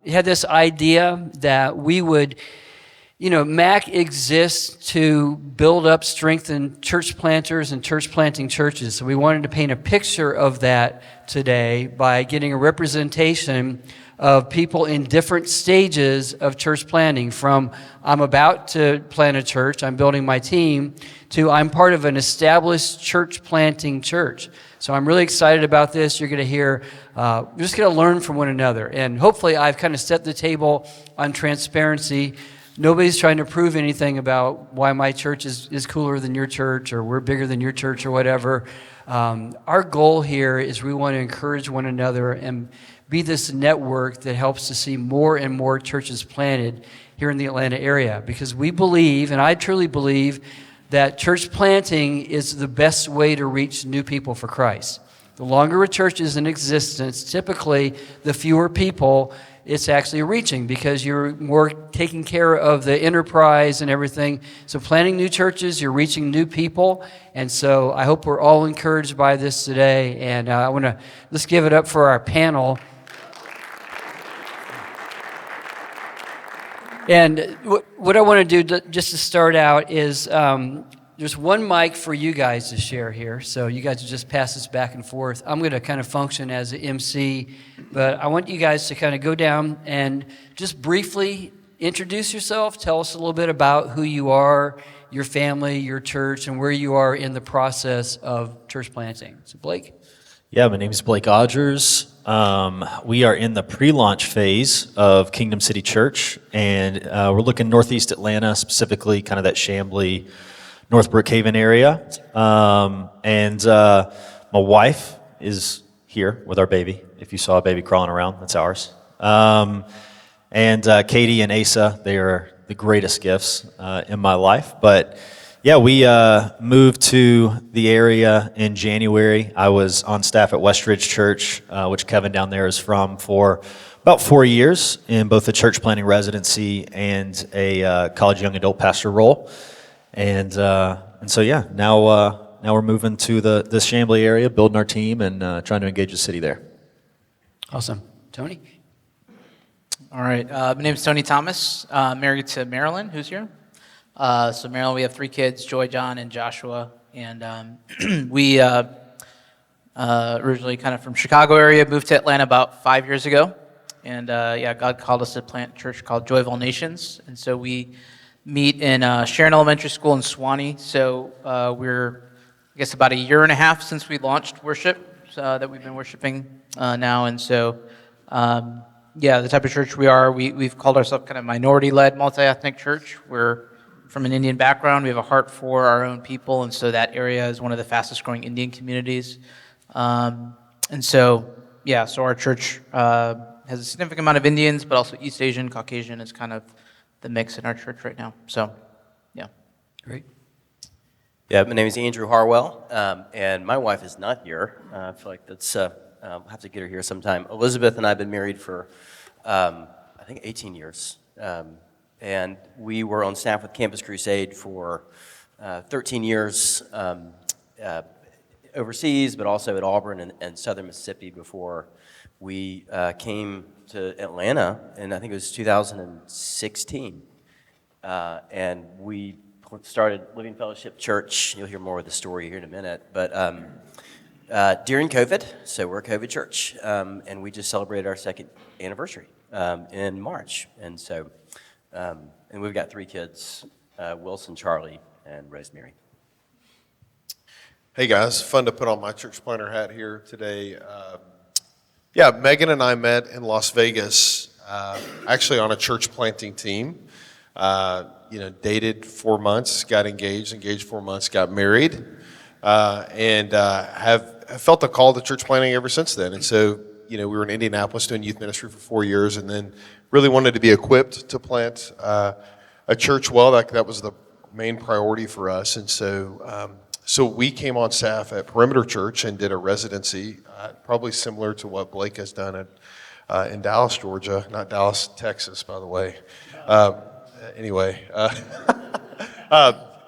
had this idea that we would, MAC exists to build up, strengthen church planters and church planting churches. So we wanted to paint a picture of that today by getting a representation of people in different stages of church planting, from I'm about to plant a church, I'm building my team, to I'm part of an established church planting church. So I'm really excited about this. You're going to hear, we're just going to learn from one another. And hopefully I've kind of set the table on transparency. Nobody's trying to prove anything about why my church is cooler than your church, or we're bigger than your church, or whatever. Our goal here is we want to encourage one another and be this network that helps to see more and more churches planted here in the Atlanta area. Because we believe, and I truly believe, that church planting is the best way to reach new people for Christ. The longer a church is in existence, typically the fewer people it's actually reaching, because you're more taking care of the enterprise and everything. So planting new churches, you're reaching new people. And so I hope we're all encouraged by this today. And let's give it up for our panel. And what I want to do just to start out is there's one mic for you guys to share here. So you guys just pass this back and forth. I'm going to kind of function as an MC, but I want you guys to kind of go down and just briefly introduce yourself. Tell us a little bit about who you are, your family, your church, and where you are in the process of church planting. So Blake? Yeah, my name is Blake Odgers. We are in the pre-launch phase of Kingdom City Church, and we're looking northeast Atlanta, specifically kind of that Chamblee, North Brookhaven area. And my wife is here with our baby. If you saw a baby crawling around, that's ours. And Katie and Asa, they are the greatest gifts in my life. But yeah, we moved to the area in January. I was on staff at Westridge Church, which Kevin down there is from, for about 4 years in both a church planting residency and a college young adult pastor role. And so yeah, now we're moving to the Chamblee area, building our team and trying to engage the city there. Awesome. Tony? All right. My name is Tony Thomas, married to Marilyn, who's here. So Marilyn, we have 3 kids, Joy, John, and Joshua. And we originally kind of from Chicago area, moved to Atlanta about 5 years ago. And God called us to plant a church called Joy of All Nations. And so we meet in Sharon Elementary School in Suwanee. So we're, I guess, about a year and a half since we launched worship, that we've been worshiping now. And so, the type of church we are, we've called ourselves kind of minority-led, multi-ethnic church. We're from an Indian background. We have a heart for our own people, and so that area is one of the fastest-growing Indian communities. So our church has a significant amount of Indians, but also East Asian, Caucasian is kind of the mix in our church right now. So, yeah. Great. Yeah, my name is Andrew Harwell, and my wife is not here. I feel like that's, I'll have to get her here sometime. Elizabeth and I have been married for, I think, 18 years. And we were on staff with Campus Crusade for 13 years overseas, but also at Auburn and Southern Mississippi before we came to Atlanta, and I think it was 2016. And we started Living Fellowship Church. You'll hear more of the story here in a minute. But during COVID, so we're a COVID church, and we just celebrated our second anniversary in March. And so, and we've got 3 kids, Wilson, Charlie, and Rosemary. Hey guys, fun to put on my church planter hat here today. Megan and I met in Las Vegas, actually on a church planting team. Dated 4 months, got engaged 4 months, got married, and have felt the call to church planting ever since then. And so, we were in Indianapolis doing youth ministry for 4 years, and then really wanted to be equipped to plant a church well. That was the main priority for us. And so we came on staff at Perimeter Church and did a residency, probably similar to what Blake has done in Dallas, Georgia, not Dallas, Texas, by the way.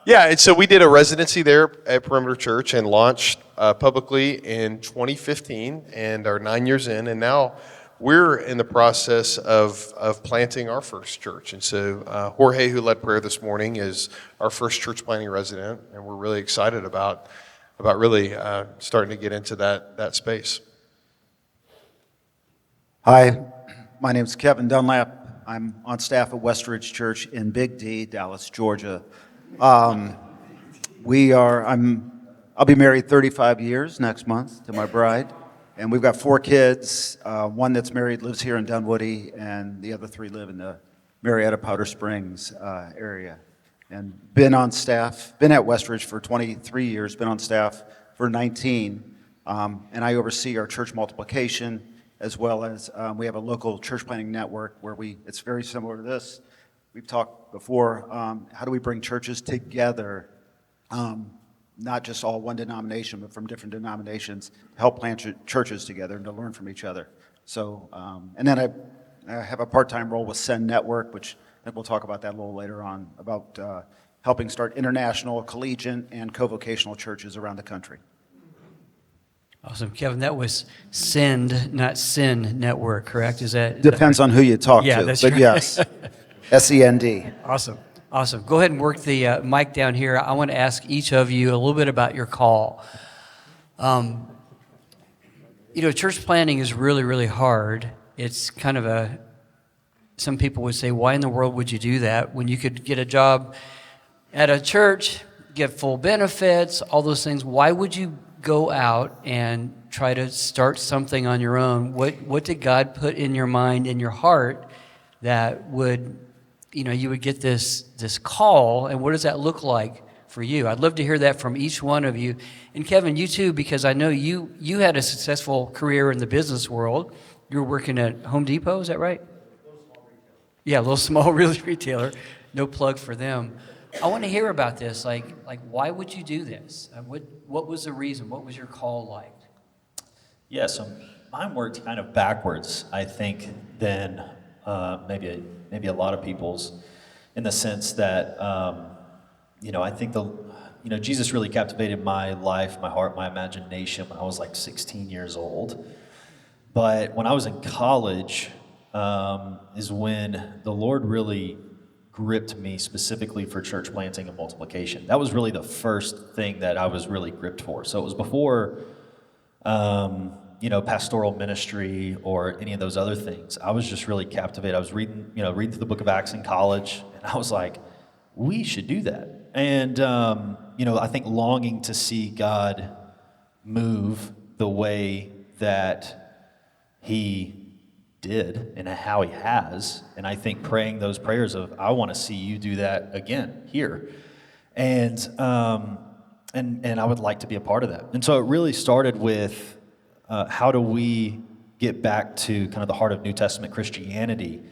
And so we did a residency there at Perimeter Church and launched publicly in 2015 and are 9 years in. And now we're in the process of planting our first church. And so Jorge, who led prayer this morning, is our first church planting resident, and we're really excited about really starting to get into that space. Hi, my name is Kevin Dunlap. I'm on staff at Westridge Church in Big D, Dallas, Georgia. I'll be married 35 years next month to my bride, and we've got 4 kids. One that's married lives here in Dunwoody, and the other 3 live in the Marietta Powder Springs area. And been at Westridge for 23 years, been on staff for 19, and I oversee our church multiplication, as well as we have a local church planting network where it's very similar to this. We've talked before, how do we bring churches together, not just all one denomination, but from different denominations, to help plant churches together and to learn from each other. So, and then I have a part-time role with Send Network, which I think we'll talk about that a little later on, about helping start international, collegiate, and co-vocational churches around the country. Awesome. Kevin, that was Send, not Sin Network, correct? Depends on who you talk to, that's but right. yes, SEND. Awesome. Go ahead and work the mic down here. I want to ask each of you a little bit about your call. Church planting is really, really hard. It's kind of some people would say, why in the world would you do that when you could get a job at a church, get full benefits, all those things? Why would you go out and try to start something on your own? What did God put in your mind, in your heart, that would, you would get this call, and what does that look like for you? I'd love to hear that from each one of you. And Kevin, you too, because I know you had a successful career in the business world. You were working at Home Depot, is that right? Yeah, a little small real retailer. No plug for them. I want to hear about this. Like, why would you do this? What was the reason? What was your call like? Yeah, so mine worked kind of backwards, I think, than maybe a lot of people's, in the sense that, I think Jesus really captivated my life, my heart, my imagination when I was like 16 years old. But when I was in college is when the Lord really gripped me specifically for church planting and multiplication. That was really the first thing that I was really gripped for. So it was before, pastoral ministry or any of those other things. I was just really captivated. I was reading through the book of Acts in college, and I was like, we should do that. And, I think longing to see God move the way that He did and how He has, and I think praying those prayers of, I want to see you do that again here, and I would like to be a part of that. And so it really started with how do we get back to kind of the heart of New Testament Christianity,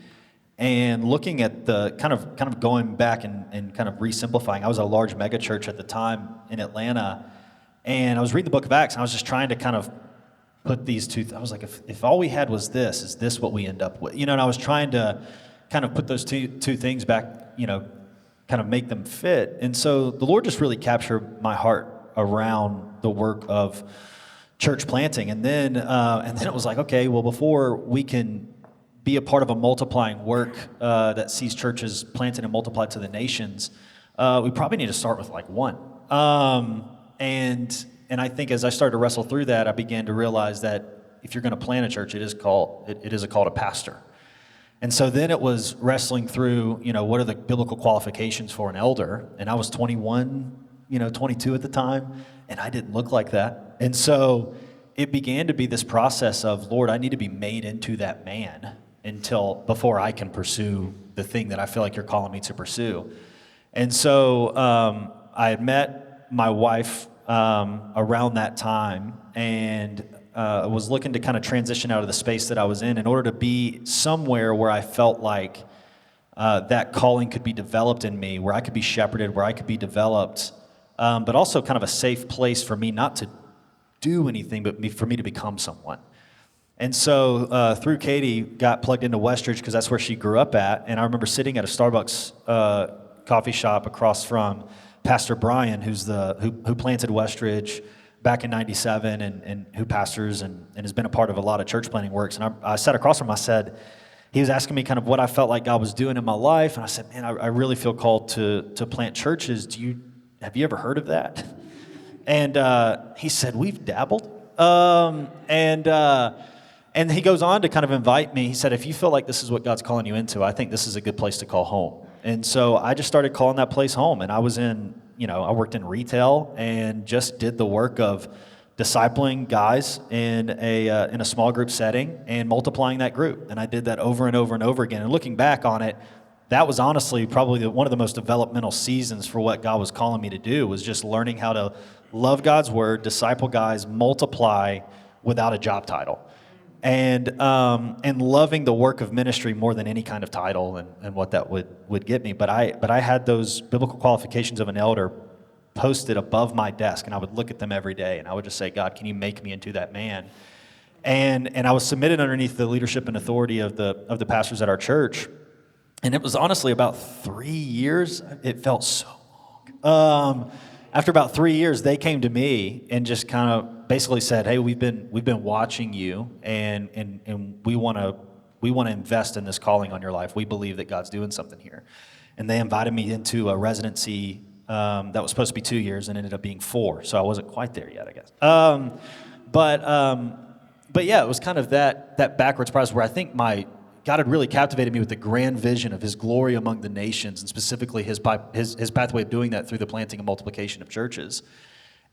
and looking at the kind of going back and kind of re-simplifying. I was at a large mega church at the time in Atlanta, and I was reading the book of Acts, and I was just trying to kind of put these two, I was like, if all we had was this, is this what we end up with? And I was trying to kind of put those two things back, kind of make them fit. And so the Lord just really captured my heart around the work of church planting. And then it was like, okay, well, before we can be a part of a multiplying work that sees churches planted and multiplied to the nations, we probably need to start with like one. And I think as I started to wrestle through that, I began to realize that if you're going to plant a church, it is a call to pastor. And so then it was wrestling through, what are the biblical qualifications for an elder? And I was 21, 22 at the time, and I didn't look like that. And so it began to be this process of, Lord, I need to be made into that man before I can pursue the thing that I feel like you're calling me to pursue. And so I had met my wife around that time, and was looking to kind of transition out of the space that I was in order to be somewhere where I felt like that calling could be developed in me, where I could be shepherded, where I could be developed, but also kind of a safe place for me not to do anything, but for me to become someone. And so through Katie, got plugged into Westridge because that's where she grew up at, and I remember sitting at a Starbucks coffee shop across from Pastor Brian, who planted Westridge back in '97 and who pastors and has been a part of a lot of church planting works. And I sat across from him. I said, he was asking me kind of what I felt like God was doing in my life. And I said, man, I really feel called to plant churches. Have you ever heard of that? And he said, we've dabbled. And he goes on to kind of invite me. He said, if you feel like this is what God's calling you into, I think this is a good place to call home. And so I just started calling that place home. And I was I worked in retail and just did the work of discipling guys in a small group setting and multiplying that group. And I did that over and over and over again. And looking back on it, that was honestly probably one of the most developmental seasons for what God was calling me to do, was just learning how to love God's word, disciple guys, multiply without a job title. And loving the work of ministry more than any kind of title and what that would get me. But I had those biblical qualifications of an elder posted above my desk, and I would look at them every day, and I would just say, God, can you make me into that man? And I was submitted underneath the leadership and authority of the pastors at our church. And it was honestly about 3 years. It felt so long. After about 3 years, they came to me and just kind of basically said, "Hey, we've been watching you, and we want to invest in this calling on your life. We believe that God's doing something here." And they invited me into a residency that was supposed to be 2 years and ended up being 4. So I wasn't quite there yet, I guess. But yeah, it was kind of that backwards process where I think God had really captivated me with the grand vision of His glory among the nations, and specifically His pathway of doing that through the planting and multiplication of churches.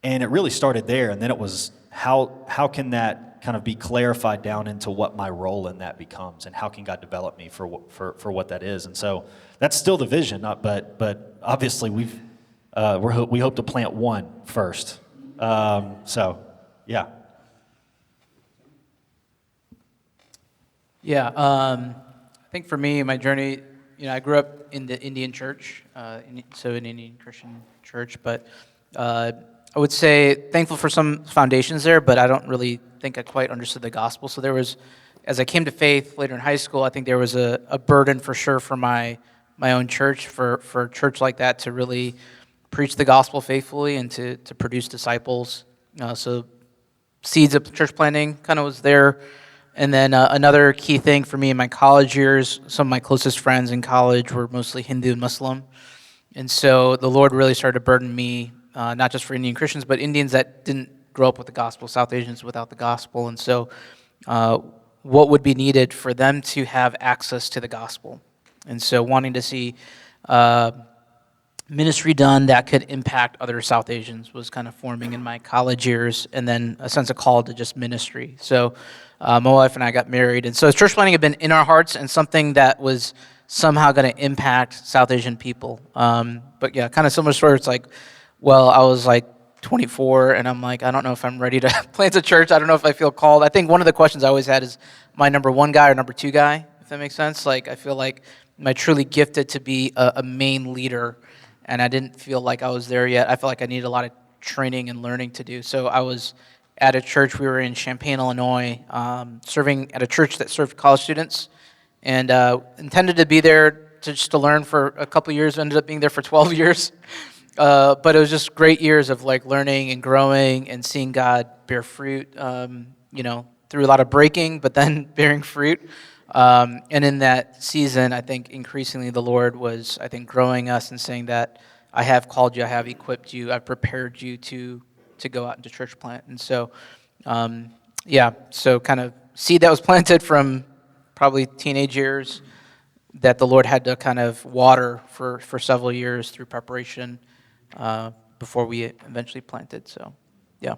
And it really started there, and then it was how can that kind of be clarified down into what my role in that becomes, and how can God develop me for what that is. And so that's still the vision, but obviously we hope to plant one first. So yeah. Yeah, I think for me, my journey, I grew up in the Indian church, an Indian Christian church, but I would say thankful for some foundations there, but I don't really think I quite understood the gospel. So there was, as I came to faith later in high school, I think there was a burden for sure for my own church, for a church like that to really preach the gospel faithfully and to produce disciples. So seeds of church planting kind of was there. And then another key thing for me in my college years, some of my closest friends in college were mostly Hindu and Muslim. And so the Lord really started to burden me, not just for Indian Christians, but Indians that didn't grow up with the gospel, South Asians without the gospel. And so what would be needed for them to have access to the gospel? And so wanting to see ministry done that could impact other South Asians was kind of forming in my college years, and then a sense of call to just ministry. So my wife and I got married, and so church planting had been in our hearts and something that was somehow going to impact South Asian people. But yeah, kind of similar story. It's like, well, I was like 24, and I'm like, I don't know if I'm ready to plant a church. I don't know if I feel called. I think one of the questions I always had is, am I number one guy or number two guy, if that makes sense? Like, I feel like, am I truly gifted to be a main leader? And I didn't feel like I was there yet. I felt like I needed a lot of training and learning to do. So I was at a church. We were in Champaign, Illinois, serving at a church that served college students, and intended to be there just to learn for a couple of years. Ended up being there for 12 years. But it was just great years of like learning and growing and seeing God bear fruit, through a lot of breaking, but then bearing fruit. And in that season, I think increasingly the Lord was, growing us and saying that I have called you, I have equipped you, I've prepared you to go out into church plant. And so, so kind of seed that was planted from probably teenage years that the Lord had to kind of water for several years through preparation before we eventually planted. So, yeah.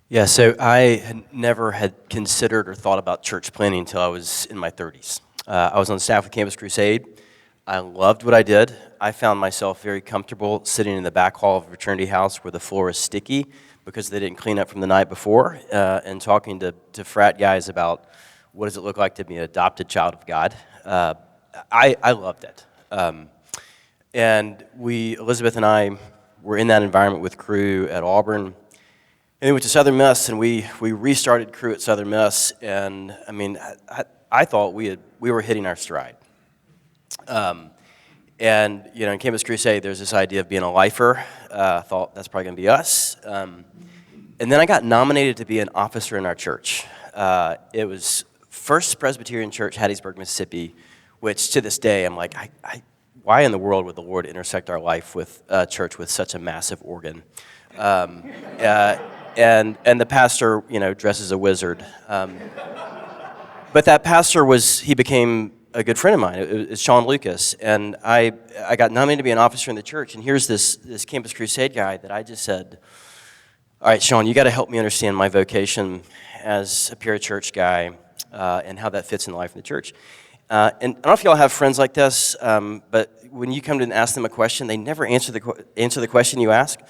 Yeah, so I had never had considered or thought about church planting until I was in my 30s. I was on staff with Campus Crusade. I loved what I did. I found myself very comfortable sitting in the back hall of a fraternity house where the floor is sticky because they didn't clean up from the night before, and talking to frat guys about what does it look like to be an adopted child of God. I loved it. And Elizabeth and I were in that environment with Cru at Auburn. And we went to Southern Miss, and we restarted Cru at Southern Miss, and I mean, I thought we were hitting our stride. And, in Campus Crusade, there's this idea of being a lifer. Thought that's probably going to be us. And then I got nominated to be an officer in our church. It was First Presbyterian Church, Hattiesburg, Mississippi, which to this day, I'm like, why in the world would the Lord intersect our life with a church with such a massive organ? And the pastor, dresses a wizard. But that pastor he became a good friend of mine. It's Sean Lucas. And I got nominated to be an officer in the church. And here's this Campus Crusade guy that I just said, all right, Sean, you got to help me understand my vocation as a pure church guy and how that fits in the life of the church. And I don't know if y'all have friends like this, but when you come to and ask them a question, they never answer the question you ask.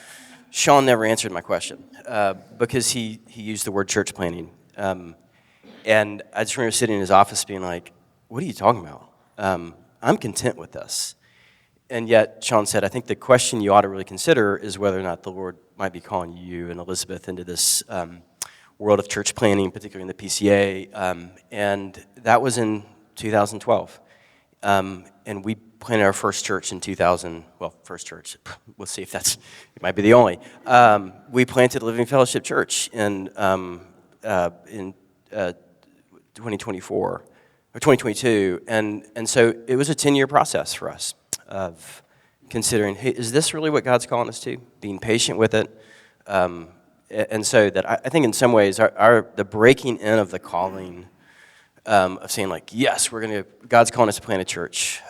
Sean never answered my question because he used the word church planting. And I just remember sitting in his office being like, what are you talking about? I'm content with this. And yet, Sean said, I think the question you ought to really consider is whether or not the Lord might be calling you and Elizabeth into this world of church planting, particularly in the PCA. And that was in 2012. And we planted our first church in first church. We'll see if it might be the only. We planted Living Fellowship Church in 2024 or 2022. And so it was a 10-year process for us of considering, hey, is this really what God's calling us to? Being patient with it. And so that I think in some ways the breaking in of the calling of saying like, yes, God's calling us to plant a church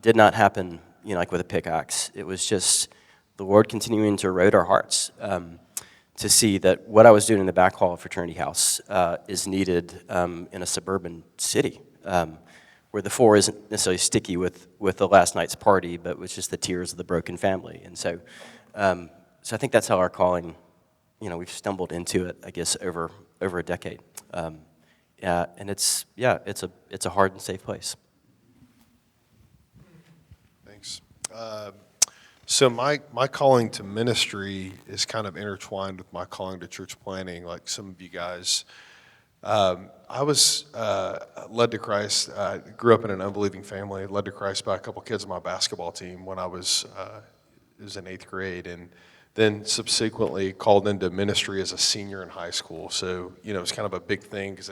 did not happen, like with a pickaxe. It was just the Lord continuing to erode our hearts to see that what I was doing in the back hall of Fraternity House is needed in a suburban city where the floor isn't necessarily sticky with the last night's party, but with just the tears of the broken family. And so I think that's how our calling, we've stumbled into it, I guess, over a decade. And it's a hard and safe place. Thanks. So my calling to ministry is kind of intertwined with my calling to church planting, like some of you guys. I was led to Christ. I grew up in an unbelieving family, led to Christ by a couple kids on my basketball team when I was in 8th grade, and then subsequently called into ministry as a senior in high school. So, it was kind of a big thing because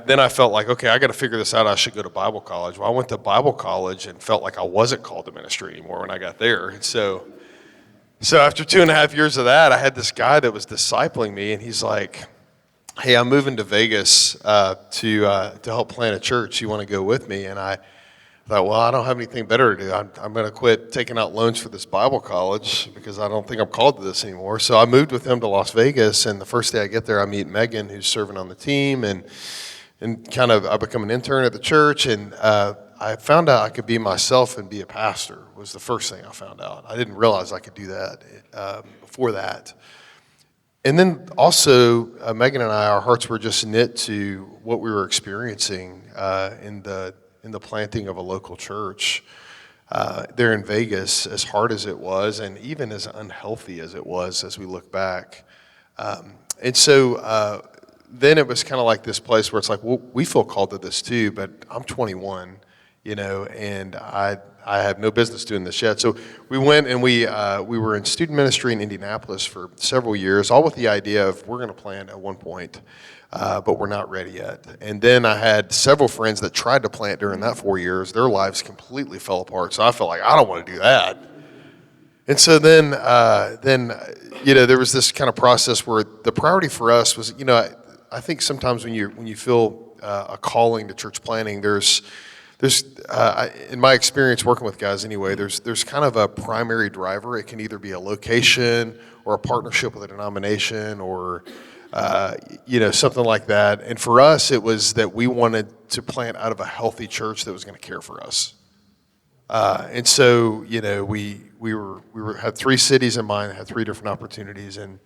then I felt like, okay, I got to figure this out. I should go to Bible college. Well, I went to Bible college and felt like I wasn't called to ministry anymore when I got there. And so after 2.5 years of that, I had this guy that was discipling me, and he's like, hey, I'm moving to Vegas to help plant a church. You want to go with me? And I thought, well, I don't have anything better to do. I'm going to quit taking out loans for this Bible college because I don't think I'm called to this anymore. So I moved with him to Las Vegas, and the first day I get there, I meet Megan, who's serving on the team, and kind of I become an intern at the church, and I found out I could be myself and be a pastor was the first thing I found out. I didn't realize I could do that before that. And then also, Megan and I, our hearts were just knit to what we were experiencing in the planting of a local church there in Vegas, as hard as it was, and even as unhealthy as it was as we look back. And so then it was kind of like this place where it's like, well, we feel called to this too, but I'm 21, and I have no business doing this yet. So we went and we were in student ministry in Indianapolis for several years, all with the idea of we're going to plant at one point, but we're not ready yet. And then I had several friends that tried to plant during that 4 years. Their lives completely fell apart. So I felt like I don't want to do that. And so then there was this kind of process where the priority for us was, I think sometimes when you feel a calling to church planting, there's in my experience working with guys anyway, there's kind of a primary driver. It can either be a location or a partnership with a denomination or something like that. And for us, it was that we wanted to plant out of a healthy church that was going to care for us. And so we had 3 cities in mind, had 3 different opportunities, and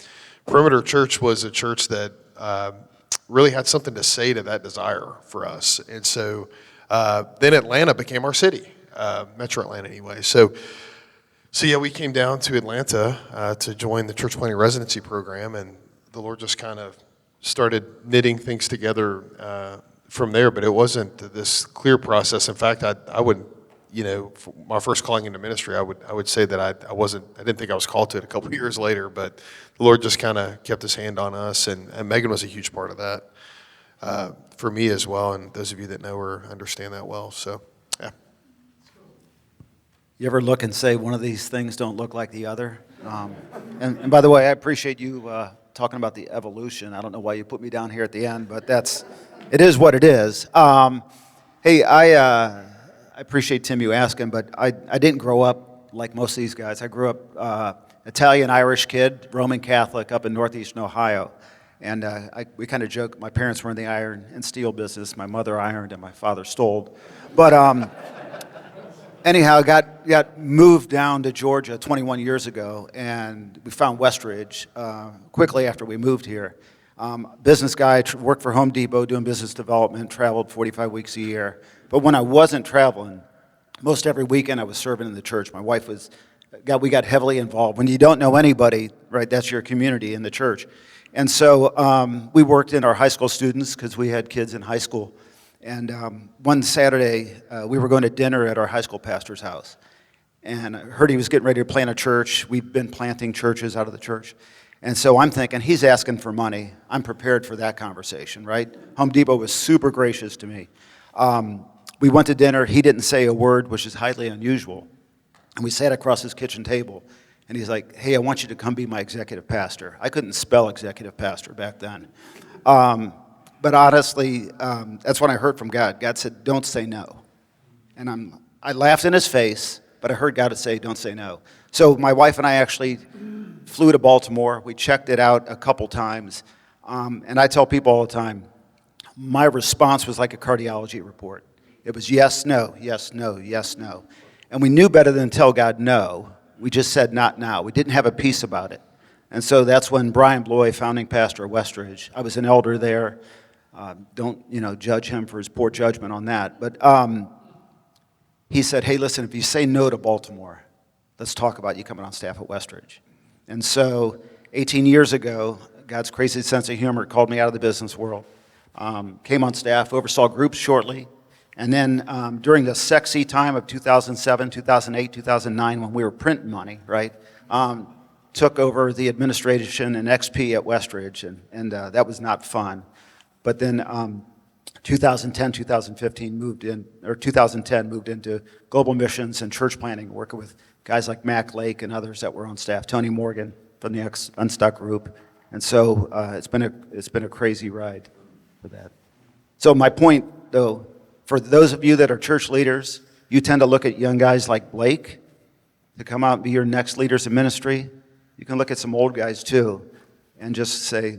Perimeter Church was a church that really had something to say to that desire for us. And so then Atlanta became our city, Metro Atlanta anyway. So yeah, we came down to Atlanta to join the church planting residency program, and the Lord just kind of started knitting things together from there. But it wasn't this clear process. In fact, I would for my first calling into ministry, I would say that I didn't think I was called to it a couple of years later, but the Lord just kind of kept his hand on us, and Megan was a huge part of that for me as well, and those of you that know her understand that well, so, yeah. You ever look and say one of these things don't look like the other? And by the way, I appreciate you talking about the evolution. I don't know why you put me down here at the end, but it is what it is. Hey, I appreciate, Tim, you asking, but I didn't grow up like most of these guys. I grew up Italian-Irish kid, Roman Catholic, up in northeastern Ohio. And we kind of joke, my parents were in the iron and steel business. My mother ironed and my father stole. But anyhow, got moved down to Georgia 21 years ago, and we found Westridge quickly after we moved here. Business guy, worked for Home Depot doing business development, traveled 45 weeks a year. But when I wasn't traveling, most every weekend I was serving in the church. My wife we got heavily involved. When you don't know anybody, right, that's your community in the church. And so we worked in our high school students because we had kids in high school. And one Saturday, we were going to dinner at our high school pastor's house. And I heard he was getting ready to plant a church. We've been planting churches out of the church. And so I'm thinking, he's asking for money. I'm prepared for that conversation, right? Home Depot was super gracious to me. We went to dinner. He didn't say a word, which is highly unusual. And we sat across his kitchen table. And he's like, hey, I want you to come be my executive pastor. I couldn't spell executive pastor back then. But honestly, that's when I heard from God. God said, don't say no. And I laughed in his face, but I heard God say, don't say no. So my wife and I actually flew to Baltimore. We checked it out a couple times. And I tell people all the time, my response was like a cardiology report. It was yes, no, yes, no, yes, no. And we knew better than tell God no. We just said not now. We didn't have a peace about it. And so that's when Brian Bloy, founding pastor of Westridge, I was an elder there. Don't judge him for his poor judgment on that. But he said, hey, listen, if you say no to Baltimore, let's talk about you coming on staff at Westridge. And so 18 years ago, God's crazy sense of humor called me out of the business world. Came on staff, oversaw groups shortly. And then during the sexy time of 2007, 2008, 2009, when we were printing money, right, took over the administration and XP at Westridge, and that was not fun. But then 2010, 2010 moved into global missions and church planting, working with guys like Mac Lake and others that were on staff, Tony Morgan from the Unstuck group. And so it's been a crazy ride for that. So my point, though, for those of you that are church leaders, you tend to look at young guys like Blake to come out and be your next leaders in ministry. You can look at some old guys too and just say,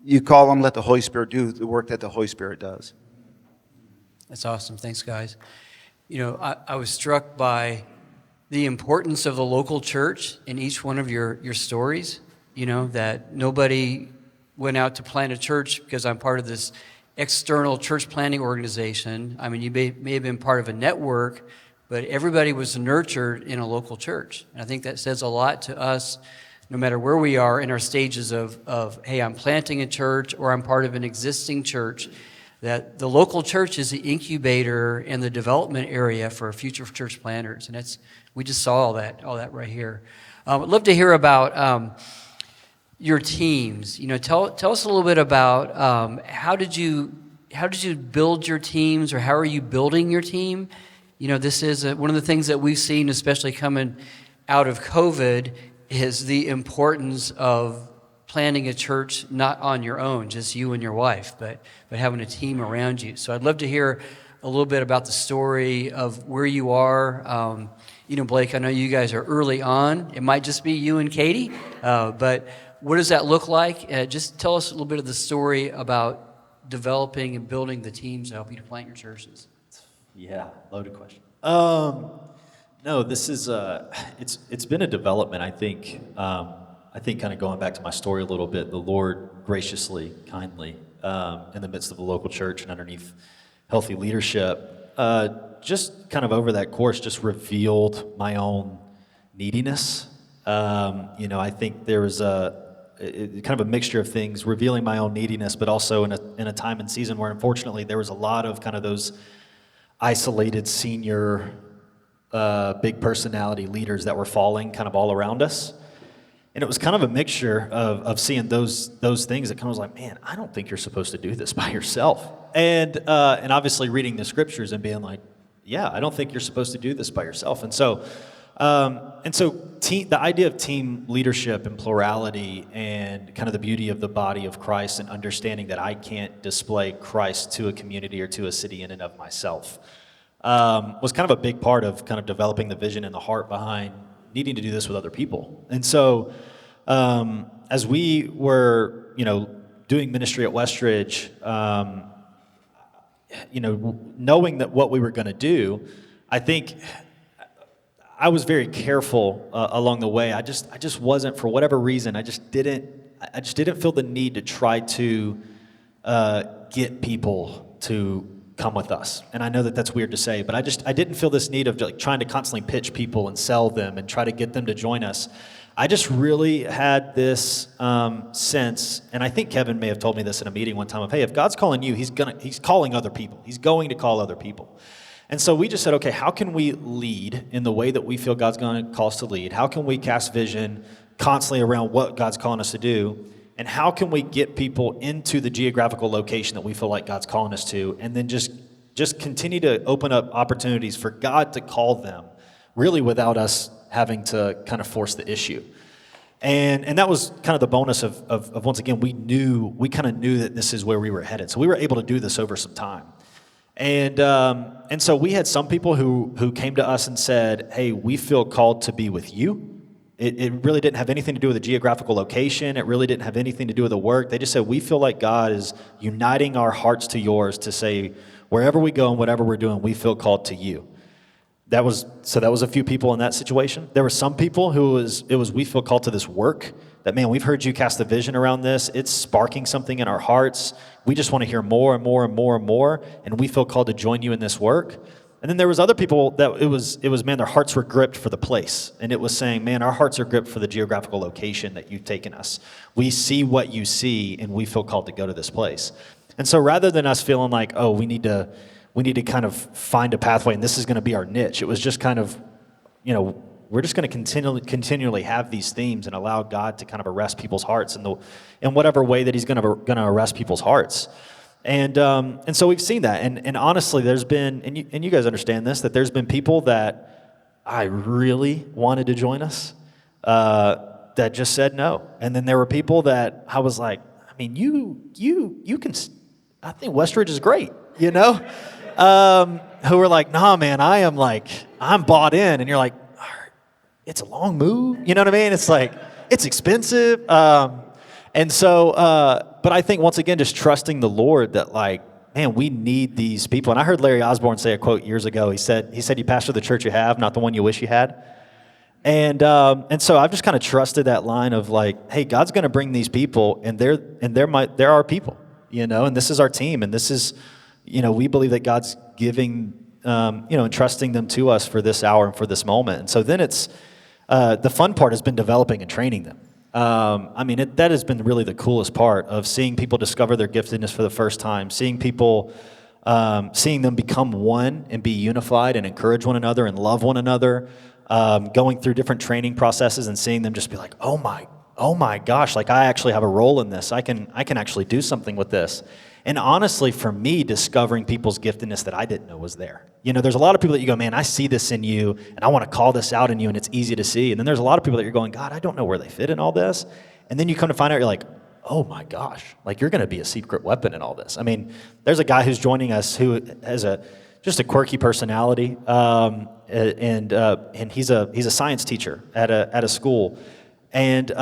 you call them, let the Holy Spirit do the work that the Holy Spirit does. That's awesome. Thanks, guys. I was struck by the importance of the local church in each one of your stories, that nobody went out to plant a church because I'm part of this external church planting organization. I mean, you may have been part of a network, but everybody was nurtured in a local church. And I think that says a lot to us, no matter where we are in our stages of hey, I'm planting a church or I'm part of an existing church, that the local church is the incubator and the development area for future church planters. And we just saw all that right here. I'd love to hear about your teams. Tell us a little bit about how did you build your teams, or how are you building your team? This is one of the things that we've seen, especially coming out of COVID, is the importance of planning a church not on your own, just you and your wife, but having a team around you. So I'd love to hear a little bit about the story of where you are. Blake, I know you guys are early on. It might just be you and Katie, but what does that look like? Just tell us a little bit of the story about developing and building the teams to help you to plant your churches. Yeah, loaded question. No, this is it's been a development. I think kind of going back to my story a little bit, the Lord graciously, kindly, in the midst of the local church and underneath healthy leadership, just kind of over that course, just revealed my own neediness. I think there was kind of a mixture of things, revealing my own neediness, but also in a time and season where, unfortunately, there was a lot of kind of those isolated senior, big personality leaders that were falling kind of all around us. And it was kind of a mixture of seeing those things that kind of was like, man, I don't think you're supposed to do this by yourself. And obviously reading the scriptures and being like, yeah, I don't think you're supposed to do this by yourself. And so the idea of team leadership and plurality and kind of the beauty of the body of Christ and understanding that I can't display Christ to a community or to a city in and of myself was kind of a big part of kind of developing the vision and the heart behind needing to do this with other people. And so as we were, doing ministry at Westridge, knowing that what we were going to do, I think I was very careful along the way. I just wasn't, for whatever reason, I just didn't feel the need to try to get people to come with us. And I know that that's weird to say, but I didn't feel this need of like trying to constantly pitch people and sell them and try to get them to join us. I just really had this sense, and I think Kevin may have told me this in a meeting one time of, hey, if God's calling you, he's calling other people. He's going to call other people. And so we just said, okay, how can we lead in the way that we feel God's going to call us to lead? How can we cast vision constantly around what God's calling us to do? And how can we get people into the geographical location that we feel like God's calling us to? And then just continue to open up opportunities for God to call them, really without us having to kind of force the issue. And that was kind of the bonus of once again, we kind of knew that this is where we were headed. So we were able to do this over some time. And so we had some people who came to us and said, hey, we feel called to be with you. It really didn't have anything to do with the geographical location. It really didn't have anything to do with the work. They just said, we feel like God is uniting our hearts to yours to say, wherever we go and whatever we're doing, we feel called to you. That was a few people in that situation. There were some people we feel called to this work, that, man, we've heard you cast the vision around this. It's sparking something in our hearts. We just want to hear more and more and more and more, and we feel called to join you in this work. And then there was other people that it was, man, their hearts were gripped for the place. And it was saying, man, our hearts are gripped for the geographical location that you've taken us. We see what you see, and we feel called to go to this place. And so rather than us feeling like, oh, we need to kind of find a pathway, and this is going to be our niche, it was just kind of, we're just going to continually have these themes and allow God to kind of arrest people's hearts in whatever way that he's going to arrest people's hearts. And so we've seen that. And honestly, there's been, and you guys understand this, that there's been people that I really wanted to join us that just said no. And then there were people that I was like, I mean, you can, I think Westridge is great, who were like, nah, man, I'm bought in. And you're like, it's a long move. You know what I mean? It's like, it's expensive. And so, but I think once again, just trusting the Lord that like, man, we need these people. And I heard Larry Osborne say a quote years ago. He said, you pastor the church you have, not the one you wish you had. And so I've just kind of trusted that line of like, hey, God's going to bring these people, and they're our people, and this is our team, and this is, we believe that God's giving, entrusting them to us for this hour and for this moment. And so then it's, the fun part has been developing and training them. That has been really the coolest part of seeing people discover their giftedness for the first time, seeing people, seeing them become one and be unified and encourage one another and love one another, going through different training processes and seeing them just be like, oh my gosh, like I actually have a role in this. I can actually do something with this. And honestly, for me, discovering people's giftedness that I didn't know was there. There's a lot of people that you go, man, I see this in you, and I want to call this out in you, and it's easy to see. And then there's a lot of people that you're going, God, I don't know where they fit in all this. And then you come to find out, you're like, oh my gosh, like you're going to be a secret weapon in all this. I mean, there's a guy who's joining us who has just a quirky personality, and he's a science teacher at a school, and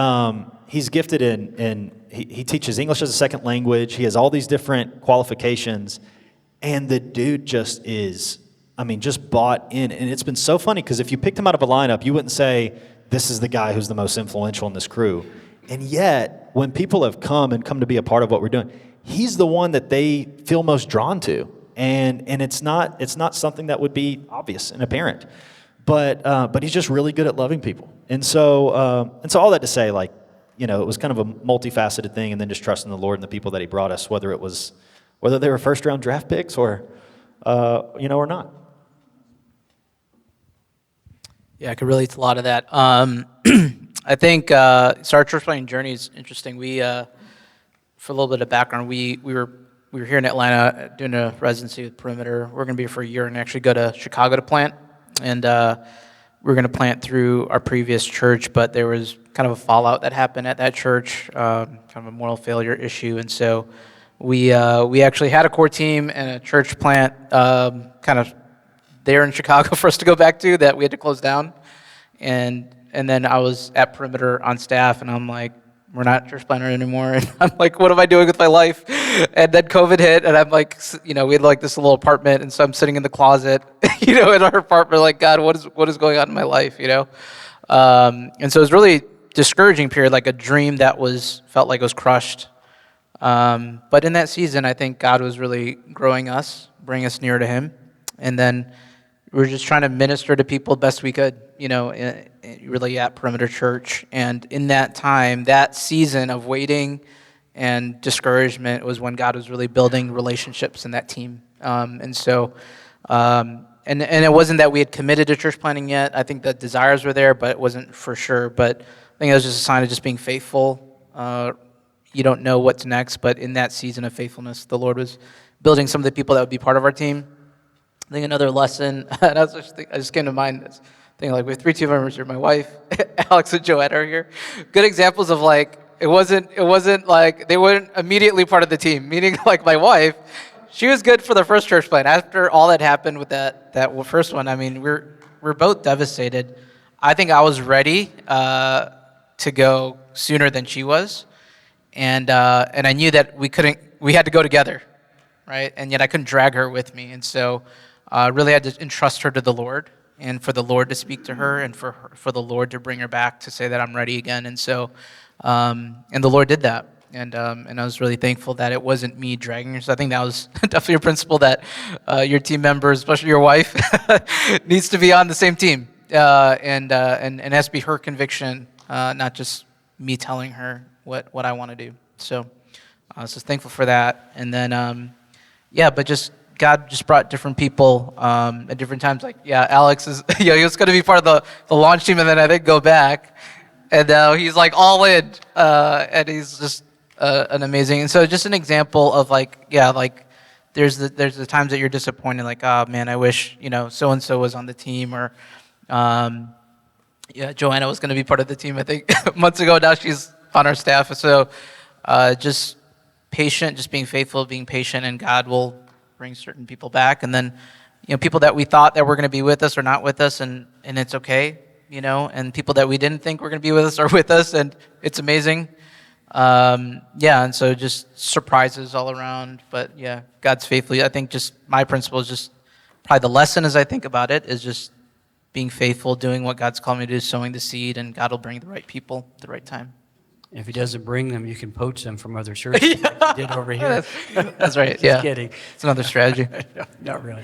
he's gifted in he teaches English as a second language. He has all these different qualifications, and the dude just is, just bought in. And it's been so funny because if you picked him out of a lineup, you wouldn't say, this is the guy who's the most influential in this crew. And yet, when people have come to be a part of what we're doing, he's the one that they feel most drawn to. And it's not something that would be obvious and apparent. But he's just really good at loving people. And so all that to say, like, it was kind of a multifaceted thing, and then just trusting the Lord and the people that he brought us, whether they were first-round draft picks or or not. Yeah, I could relate to a lot of that. I think so our church planting journey is interesting. We, for a little bit of background, we were here in Atlanta doing a residency with Perimeter. We're going to be here for a year and actually go to Chicago to plant. And we're going to plant through our previous church, but there was kind of a fallout that happened at that church, kind of a moral failure issue. And so we actually had a core team and a church plant kind of there in Chicago for us to go back to that we had to close down. And then I was at Perimeter on staff, and I'm like, we're not church planter anymore. And I'm like, what am I doing with my life? And then COVID hit, and I'm like, we had like this little apartment, and so I'm sitting in the closet, in our apartment, like, God, what is going on in my life, And so it was really discouraging period, like a dream that felt like it was crushed. But in that season, I think God was really growing us, bringing us near to Him, and then we were just trying to minister to people best we could, really at Perimeter Church. And in that time, that season of waiting and discouragement was when God was really building relationships in that team. And so, and it wasn't that we had committed to church planting yet. I think the desires were there, but it wasn't for sure. But I think it was just a sign of just being faithful. You don't know what's next, but in that season of faithfulness, the Lord was building some of the people that would be part of our team. I think another lesson, and I just came to mind this thing, like we have 3 team members here. My wife, Alex and Joanna are here. Good examples of like, it wasn't like they weren't immediately part of the team, meaning like my wife, she was good for the first church plant. After all that happened with that first one, I mean, we're both devastated. I think I was ready to go sooner than she was. And I knew that we had to go together, right? And yet I couldn't drag her with me. And so really had to entrust her to the Lord, and for the Lord to speak to her, and for the Lord to bring her back to say that I'm ready again. And so, and the Lord did that. And I was really thankful that it wasn't me dragging her. So I think that was definitely a principle that your team members, especially your wife, needs to be on the same team. And it has to be her conviction, not just me telling her what I want to do. So I was just thankful for that. And then, but just God just brought different people at different times. Like, Alex is, he was going to be part of the launch team, and then I think go back. And now he's like all in, and he's just an amazing. And so just an example of like there's the times that you're disappointed, like, oh man, I wish so-and-so was on the team, or Joanna was going to be part of the team, I think, months ago. Now she's on our staff. So just patient, just being faithful, being patient, and God will bring certain people back. And then, people that we thought that were going to be with us are not with us, and it's okay, and people that we didn't think were going to be with us are with us, and it's amazing. And so just surprises all around. But God's faithful. I think just my principle is just probably the lesson as I think about it is just being faithful, doing what God's called me to do, sowing the seed, and God will bring the right people at the right time. If He doesn't bring them, you can poach them from other churches like you did over here. That's right. Just kidding. It's another strategy. No, not really.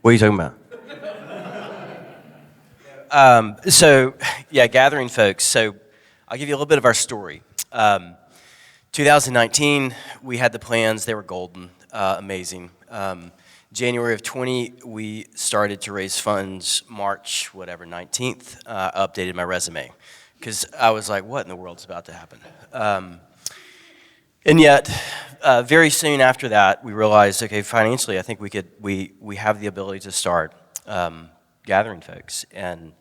What are you talking about? Gathering folks. So I'll give you a little bit of our story. 2019, we had the plans. They were golden, amazing. January of 20, we started to raise funds. March, 19th, I updated my resume because I was like, what in the world's about to happen? And yet, very soon after that, we realized, okay, financially, I think we have the ability to start gathering folks. And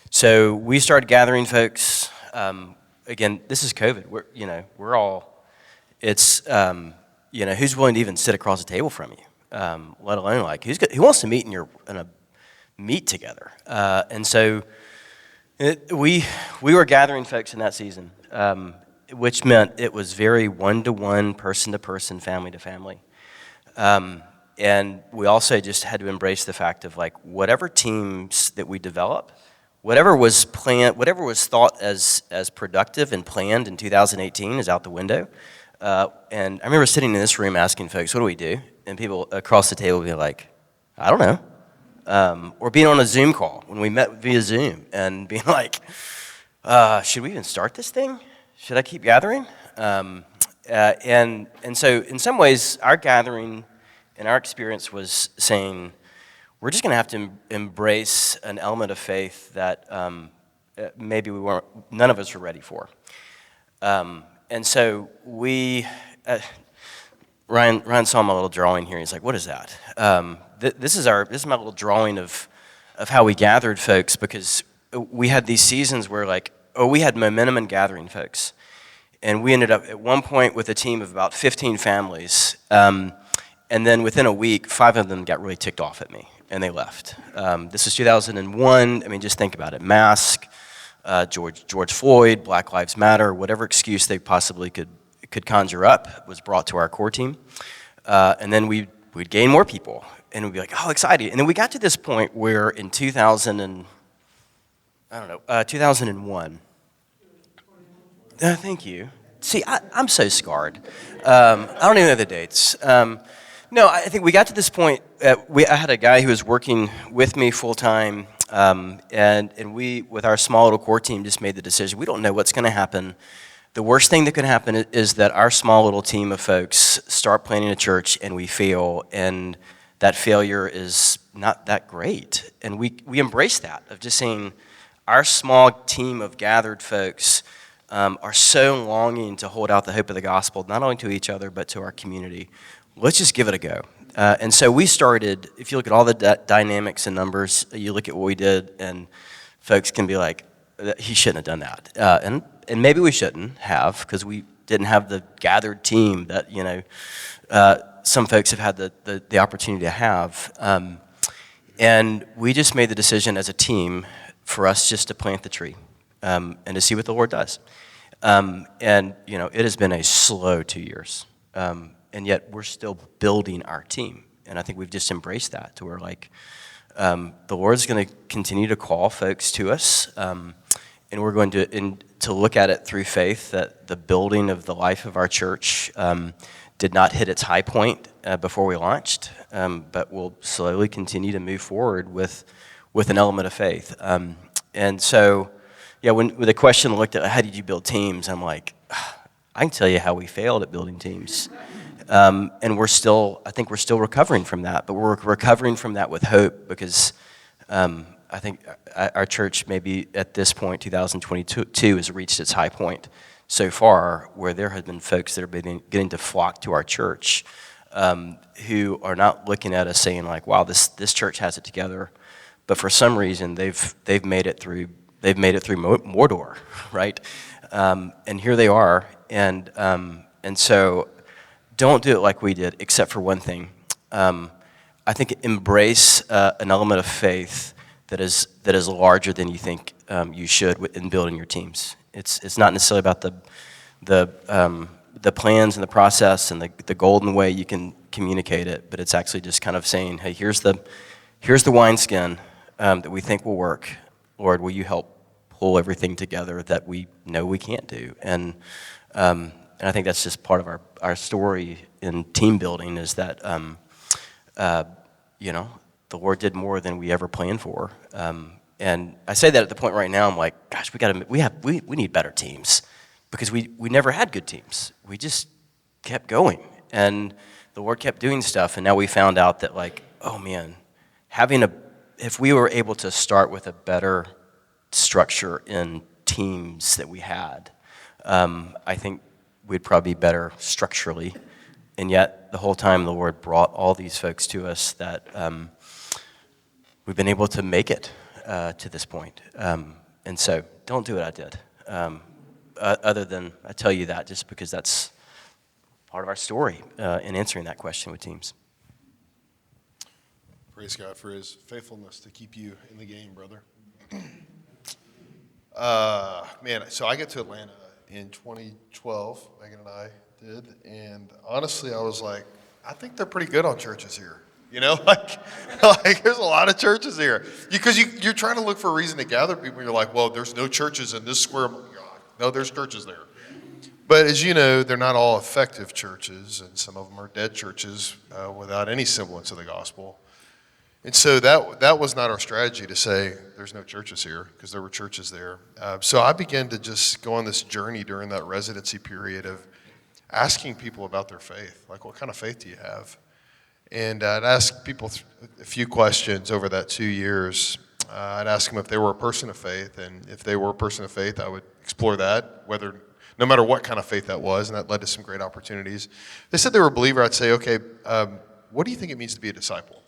so we started gathering folks. Again, this is COVID. We're all, it's, who's willing to even sit across the table from you, let alone like, who wants to meet in a meet together? And so we were gathering folks in that season, which meant it was very one-to-one, person-to-person, family-to-family. And we also just had to embrace the fact of like, whatever teams that we develop, whatever was planned, whatever was thought as productive and planned in 2018 is out the window. And I remember sitting in this room asking folks, what do we do? And people across the table would be like, I don't know. Or being on a Zoom call when we met via Zoom and being like, should we even start this thing? Should I keep gathering? And so in some ways, our gathering And our experience was saying, we're just going to have to embrace an element of faith that maybe none of us were ready for. And so Ryan saw my little drawing here. He's like, "What is that?" This is my little drawing of how we gathered folks, because we had these seasons where we had momentum in gathering folks, and we ended up at one point with a team of about 15 families, and then within a week, 5 of them got really ticked off at me, and they left. This was 2001. I mean, just think about it: mask, George Floyd, Black Lives Matter, whatever excuse they possibly could conjure up was brought to our core team. And then we'd gain more people, and we'd be like, oh, excited. And then we got to this point where in 2001. Thank you. See, I'm so scarred. I don't even know the dates. No, I think we got to this point. I had a guy who was working with me full time, and we, with our small little core team, just made the decision. We don't know what's going to happen. The worst thing that could happen is that our small little team of folks start planning a church and we fail, and that failure is not that great. And we embrace that, of just saying our small team of gathered folks are so longing to hold out the hope of the gospel, not only to each other, but to our community. Let's just give it a go. And so we started, if you look at all the dynamics and numbers, you look at what we did, and folks can be like, he shouldn't have done that. And maybe we shouldn't have, because we didn't have the gathered team that, some folks have had the opportunity to have. And we just made the decision as a team for us just to plant the tree and to see what the Lord does. And, it has been a slow 2 years. And yet we're still building our team. And I think we've just embraced that to where, the Lord's going to continue to call folks to us. And we're going to look at it through faith, that the building of the life of our church did not hit its high point before we launched, but we'll slowly continue to move forward with an element of faith. And so, when the question looked at how did you build teams, I'm like, I can tell you how we failed at building teams. And I think we're still recovering from that, but we're recovering from that with hope, because I think our church, maybe at this point, 2022, has reached its high point so far, where there have been folks that are getting to flock to our church, who are not looking at us saying wow, this church has it together, but for some reason they've made it through Mordor, right? And here they are, and so don't do it like we did, except for one thing. I think embrace an element of faith that is larger than you think you should in building your teams. It's not necessarily about the plans and the process and the golden way you can communicate it, but it's actually just kind of saying, hey, here's the wineskin that we think will work. Lord, will you help pull everything together that we know we can't do? And I think that's just part of our story in team building, is that the Lord did more than we ever planned for. And I say that at the point right now, I'm like, gosh, we need better teams, because we never had good teams. We just kept going, and the Lord kept doing stuff, and now we found out that oh man, if we were able to start with a better structure in teams that we had, I think we'd probably be better structurally. And yet the whole time the Lord brought all these folks to us that we've been able to make it to this point. And so don't do what I did. Other than I tell you that just because that's part of our story in answering that question with teams. Praise God for his faithfulness to keep you in the game, brother. So I got to Atlanta in 2012, Megan and I did, and honestly, I was like, I think they're pretty good on churches here. There's a lot of churches here. Because you're trying to look for a reason to gather people, and you're like, well, there's no churches in this square. No, there's churches there. But as you know, they're not all effective churches, and some of them are dead churches without any semblance of the gospel. And so that was not our strategy to say there's no churches here, because there were churches there. So I began to just go on this journey during that residency period of asking people about their faith. What kind of faith do you have? And I'd ask people a few questions over that 2 years. I'd ask them if they were a person of faith, and if they were a person of faith, I would explore that, no matter what kind of faith that was, and that led to some great opportunities. If they said they were a believer, I'd say, okay, what do you think it means to be a disciple?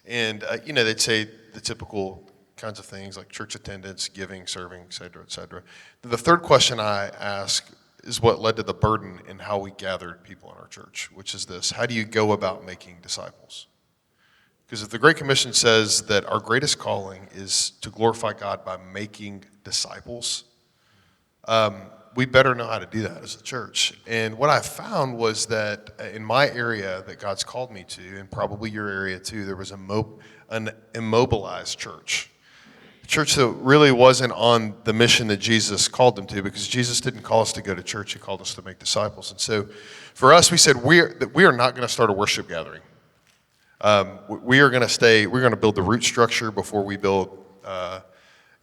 And, they'd say the typical kinds of things like church attendance, giving, serving, et cetera, et cetera. The third question I ask is what led to the burden in how we gathered people in our church, which is this: how do you go about making disciples? Because if the Great Commission says that our greatest calling is to glorify God by making disciples, we better know how to do that as a church. And what I found was that in my area that God's called me to, and probably your area too, there was an immobilized church. A church that really wasn't on the mission that Jesus called them to, because Jesus didn't call us to go to church, he called us to make disciples. And so for us, we said we are not going to start a worship gathering. We're going to build the root structure before we build,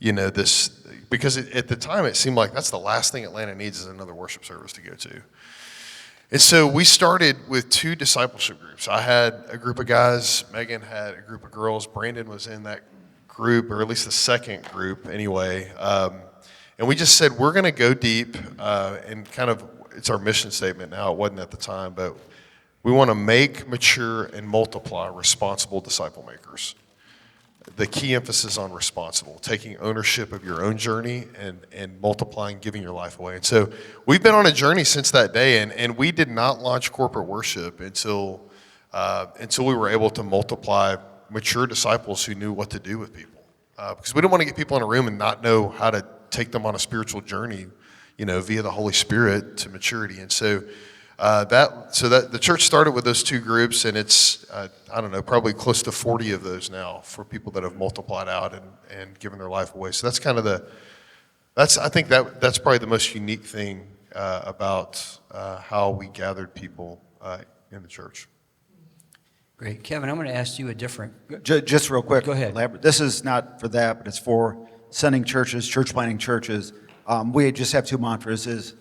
this, because at the time it seemed like that's the last thing Atlanta needs is another worship service to go to. And so we started with 2 discipleship groups. I had a group of guys, Megan had a group of girls, Brandon was in that group, or at least the second group anyway. And we just said, we're going to go deep, and kind of, it's our mission statement now, it wasn't at the time, but we want to make, mature, and multiply responsible disciple makers. The key emphasis on responsible, taking ownership of your own journey and multiplying, giving your life away. And so we've been on a journey since that day, and we did not launch corporate worship until we were able to multiply mature disciples who knew what to do with people. Because we didn't want to get people in a room and not know how to take them on a spiritual journey, via the Holy Spirit to maturity. And so the church started with those 2 groups, and it's probably close to 40 of those now for people that have multiplied out and given their life away. So that's kind of I think that's probably the most unique thing about how we gathered people in the church. Great. Kevin, I'm going to ask you a different. Just real quick. Go ahead. This is not for that, but it's for sending churches, church planting churches. We just have 2 mantras.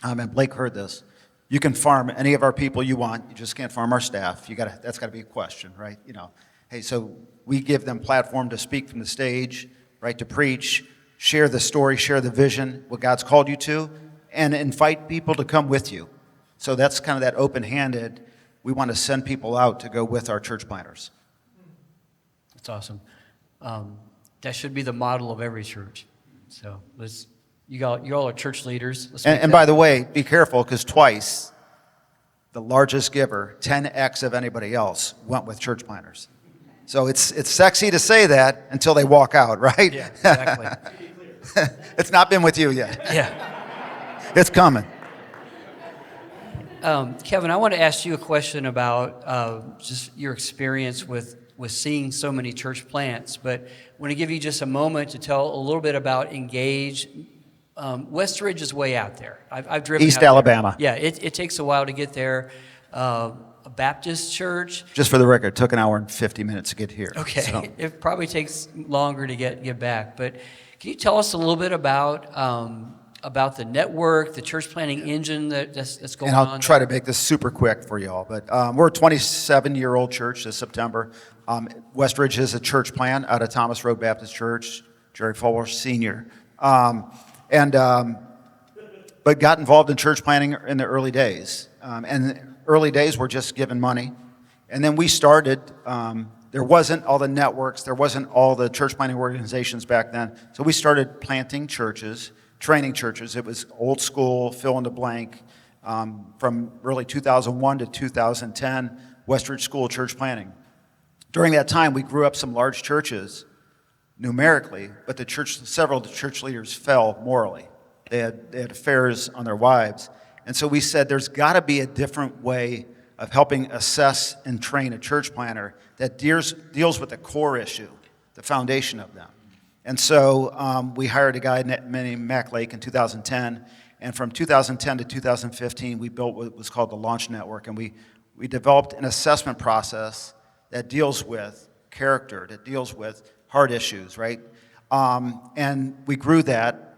And Blake heard this. You can farm any of our people you want. You just can't farm our staff. That's got to be a question, right? Hey, so we give them platform to speak from the stage, right? To preach, share the story, share the vision, what God's called you to, and invite people to come with you. So that's kind of that open-handed. We want to send people out to go with our church planters. That's awesome. That should be the model of every church. So you all are church leaders. And by the way, be careful, because twice the largest giver, 10x of anybody else, went with church planters. So it's sexy to say that until they walk out, right? Yeah, exactly. It's not been with you yet. Yeah. It's coming. Kevin, I want to ask you a question about just your experience with seeing so many church plants, but I want to give you just a moment to tell a little bit about Engage. Westridge is way out there. I've driven East out there. Alabama. Yeah, it takes a while to get there. A Baptist church. Just for the record, it took an hour and 50 minutes to get here. Okay, So. It probably takes longer to get back. But can you tell us a little bit about the network, the church planting engine that's going on? And I'll try to make this super quick for you all. But we're a 27-year-old church this September. Westridge is a church plant out of Thomas Road Baptist Church, Jerry Fuller Sr. But got involved in church planting in the early days. And early days were just giving money. And then we started, there wasn't all the networks, there wasn't all the church planting organizations back then. So we started planting churches, training churches. It was old school, fill in the blank, from really 2001 to 2010, Westridge School of Church Planting. During that time, we grew up some large churches numerically, but several of the church leaders fell morally. They had affairs on their wives. And so we said there's got to be a different way of helping assess and train a church planter that deals with the core issue, the foundation of them. And so we hired a guy named Mac Lake in 2010, and from 2010 to 2015, we built what was called the Launch Network, and we developed an assessment process that deals with character, that deals with hard issues, right? And we grew that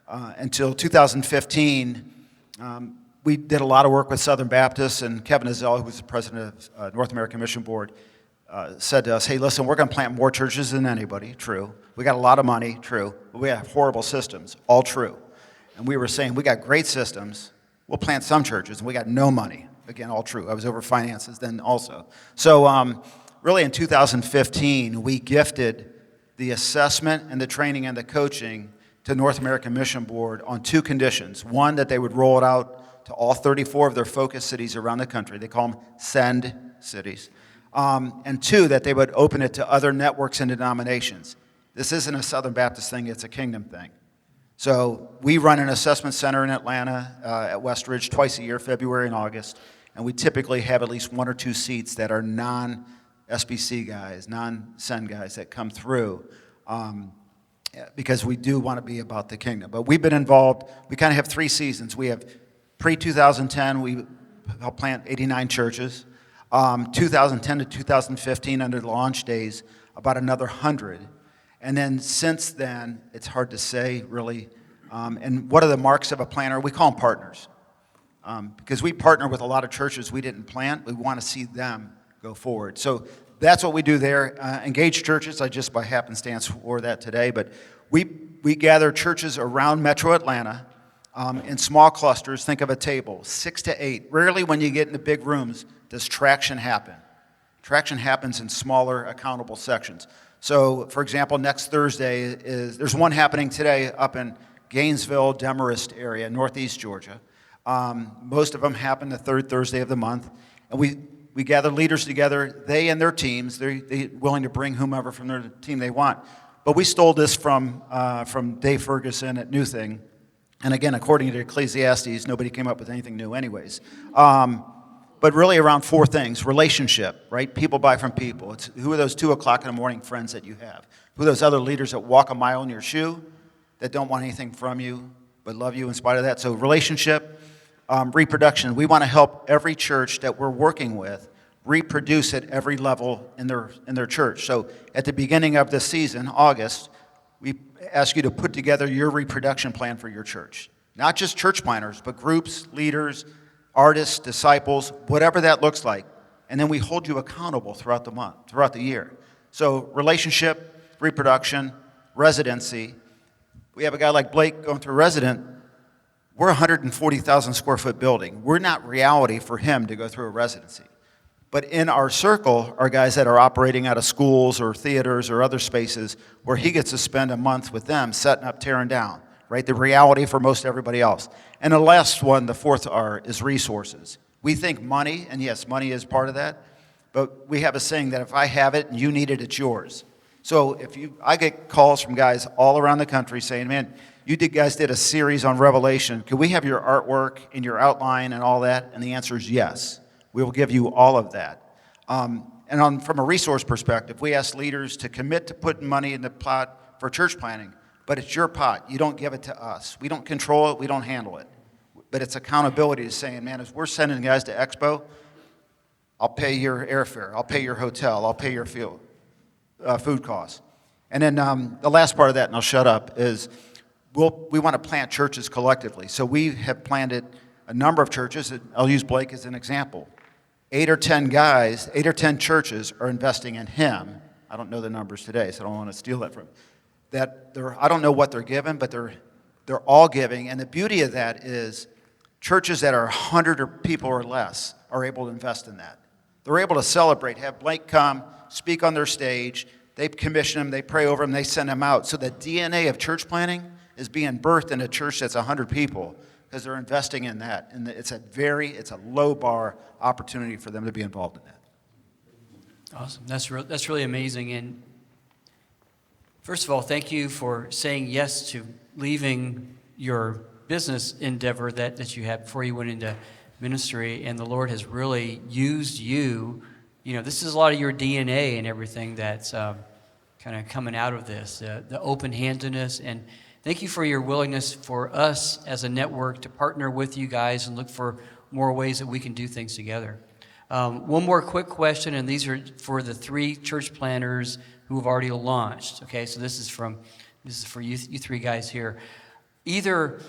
until 2015. we did a lot of work with Southern Baptists, and Kevin Azell, who was the president of North American Mission Board, said to us, hey, listen, we're going to plant more churches than anybody, true. We got a lot of money, true. But we have horrible systems, all true. And we were saying, we got great systems, we'll plant some churches, and we got no money. Again, all true. I was over finances then also. So really in 2015, we gifted the assessment and the training and the coaching to North American Mission Board on 2 conditions. One, that they would roll it out to all 34 of their focus cities around the country. They call them SEND cities. And 2, that they would open it to other networks and denominations. This isn't a Southern Baptist thing, it's a kingdom thing. So we run an assessment center in Atlanta at Westridge twice a year, February and August, and we typically have at least 1 or 2 seats that are non-SBC guys, non-SEND guys that come through because we do want to be about the kingdom. But we've been involved, we kind of have 3 seasons. We have pre-2010, we helped plant 89 churches. 2010 to 2015, under the launch days, about another 100. And then since then, it's hard to say really. And what are the marks of a planter? We call them partners. Because we partner with a lot of churches we didn't plant. We want to see them go forward. So that's what we do there. Engage churches, I just by happenstance wore that today. But we gather churches around Metro Atlanta in small clusters. Think of a table, 6 to 8. Rarely when you get into big rooms does traction happen. Traction happens in smaller, accountable sections. So, for example, next Thursday there's one happening today up in Gainesville, Demarest area, northeast Georgia. Most of them happen the 3rd Thursday of the month. And we gather leaders together, they and their teams. They're willing to bring whomever from their team they want. But we stole this from Dave Ferguson at New Thing. And again, according to Ecclesiastes, nobody came up with anything new anyways. But really around 4 things. Relationship, right? People buy from people. It's who are those 2 o'clock in the morning friends that you have? Who are those other leaders that walk a mile in your shoe, that don't want anything from you, but love you in spite of that? So relationship, reproduction. We want to help every church that we're working with reproduce at every level in their church. So at the beginning of this season, August, we ask you to put together your reproduction plan for your church. Not just church planners, but groups, leaders, artists, disciples, whatever that looks like. And then we hold you accountable throughout the month, throughout the year. So relationship, reproduction, residency. We have a guy like Blake going through resident. We're a 140,000 square foot building. We're not reality for him to go through a residency. But in our circle are guys that are operating out of schools or theaters or other spaces where he gets to spend a month with them setting up, tearing down. Right, the reality for most everybody else. And the last one, the 4th R, is resources. We think money, and yes, money is part of that, but we have a saying that if I have it and you need it, it's yours. So I get calls from guys all around the country saying, man, you guys did a series on Revelation. Could we have your artwork and your outline and all that? And the answer is yes. We will give you all of that. From a resource perspective, we ask leaders to commit to putting money in the pot for church planning. But it's your pot. You don't give it to us. We don't control it. We don't handle it. But it's accountability to saying, man, if we're sending guys to Expo, I'll pay your airfare. I'll pay your hotel. I'll pay your food costs. And then the last part of that, and I'll shut up, is we want to plant churches collectively. So we have planted a number of churches. I'll use Blake as an example. 8 or 10 guys, 8 or 10 churches are investing in him. I don't know the numbers today, so I don't want to steal that from him. I don't know what they're giving, but they're all giving. And the beauty of that is churches that are 100 people or less are able to invest in that. They're able to celebrate, have Blake come, speak on their stage. They commission them, they pray over them, they send them out. So the DNA of church planning is being birthed in a church that's 100 people because they're investing in that. And it's a low bar opportunity for them to be involved in that. Awesome. That's really amazing. And first of all, thank you for saying yes to leaving your business endeavor that you had before you went into ministry, and the Lord has really used you. You know, this is a lot of your DNA and everything that's kind of coming out of this, the open-handedness, and thank you for your willingness for us as a network to partner with you guys and look for more ways that we can do things together. One more quick question, and these are for the 3 church planners who have already launched. Okay, so this is for you 3 guys here. Either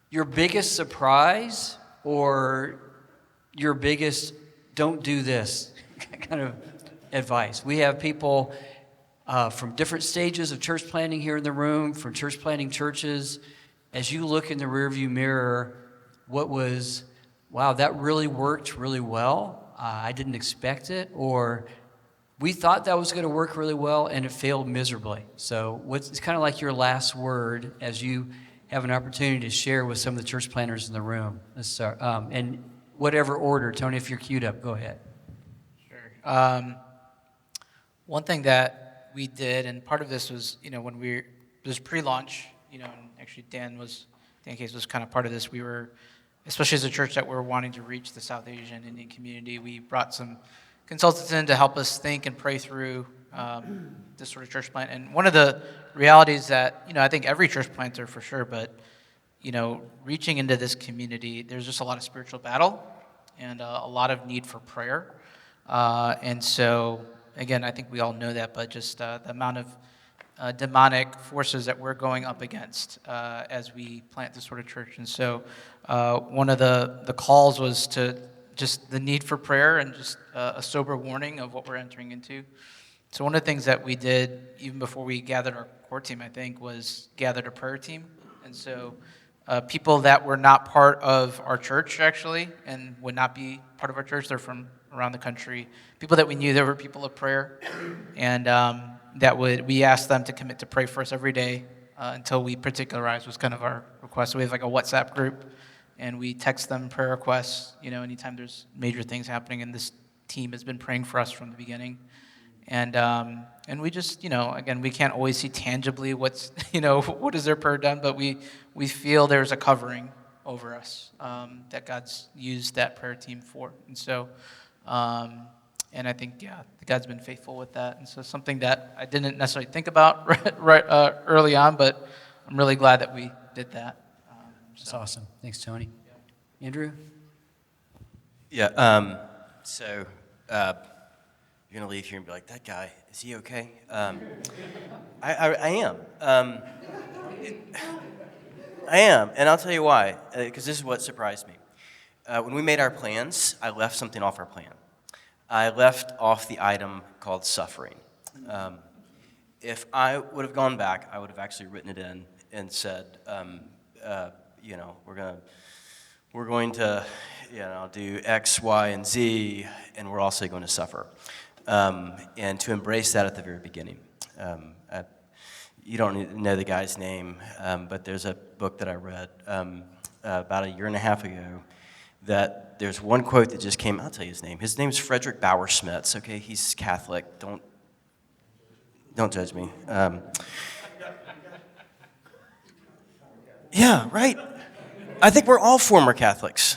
your biggest surprise or your biggest don't do this kind of advice? We have people from different stages of church planting here in the room, from church planting churches. As you look in the rearview mirror, what was, wow, that really worked really well. I didn't expect it, or we thought that was going to work really well and it failed miserably. So it's kind of like your last word as you have an opportunity to share with some of the church planters in the room. And whatever order, Tony, if you're queued up, go ahead. Sure. One thing that we did, and part of this was, when it was pre-launch, and actually Dan Case was kind of part of this. We were, especially as a church that we're wanting to reach the South Asian Indian community, we brought some consultants in to help us think and pray through this sort of church plant. And one of the realities that, I think every church planter for sure, but, reaching into this community, there's just a lot of spiritual battle and a lot of need for prayer. And so, again, I think we all know that, but just the amount of demonic forces that we're going up against as we plant this sort of church. And so one of the calls was to just the need for prayer and just a sober warning of what we're entering into. So one of the things that we did even before we gathered our core team, I think, was gathered a prayer team. And so people that were not part of our church, actually, and would not be part of our church, they're from around the country, people that we knew that were people of prayer, and we asked them to commit to pray for us every day until we particularized was kind of our request. So we have like a WhatsApp group, and we text them prayer requests, anytime there's major things happening, and this team has been praying for us from the beginning. And we just, again, we can't always see tangibly what's, what is their prayer done, but we feel there's a covering over us that God's used that prayer team for. And so, and I think, God's been faithful with that. And so something that I didn't necessarily think about right early on, but I'm really glad that we did that. That's awesome. Thanks, Tony. Andrew? Yeah, so you're going to leave here and be like, that guy, is he okay? I am. I am, and I'll tell you why, because this is what surprised me. When we made our plans, I left something off our plan. I left off the item called suffering. If I would have gone back, I would have actually written it in and said, we're going to do X, Y, and Z, and we're also going to suffer. And to embrace that at the very beginning. You don't know the guy's name, but there's a book that I read about a year and a half ago that there's one quote that just came, I'll tell you his name. His name's Frederick Bauer-Schmitz, okay? He's Catholic. Don't judge me. Yeah, right. I think we're all former Catholics.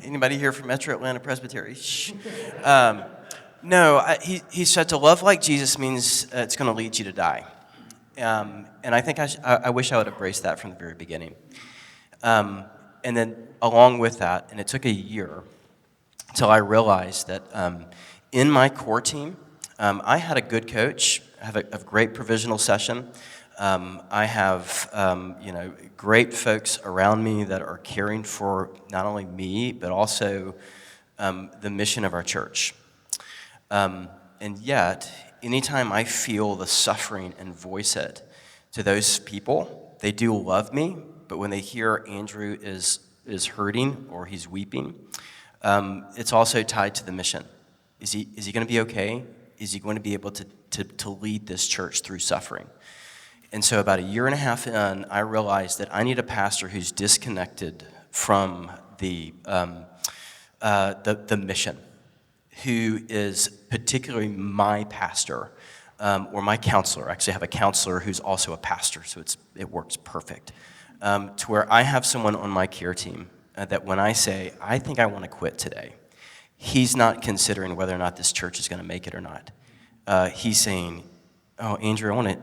Anybody here from Metro Atlanta Presbytery? Shh. He said to love like Jesus means it's going to lead you to die. And I think I wish I would have embraced that from the very beginning. And then along with that, and it took a year until I realized that in my core team, I had a good coach. I have a great provisional session. I have, great folks around me that are caring for not only me, but also the mission of our church. And yet, anytime I feel the suffering and voice it to those people, they do love me, but when they hear Andrew is hurting or he's weeping, it's also tied to the mission. Is he going to be okay? Is he going to be able to lead this church through suffering? And so about a year and a half in, I realized that I need a pastor who's disconnected from the mission, who is particularly my pastor or my counselor. Actually, I have a counselor who's also a pastor, so it works perfect. To where I have someone on my care team that when I say, I think I want to quit today, he's not considering whether or not this church is going to make it or not. He's saying, oh, Andrew, I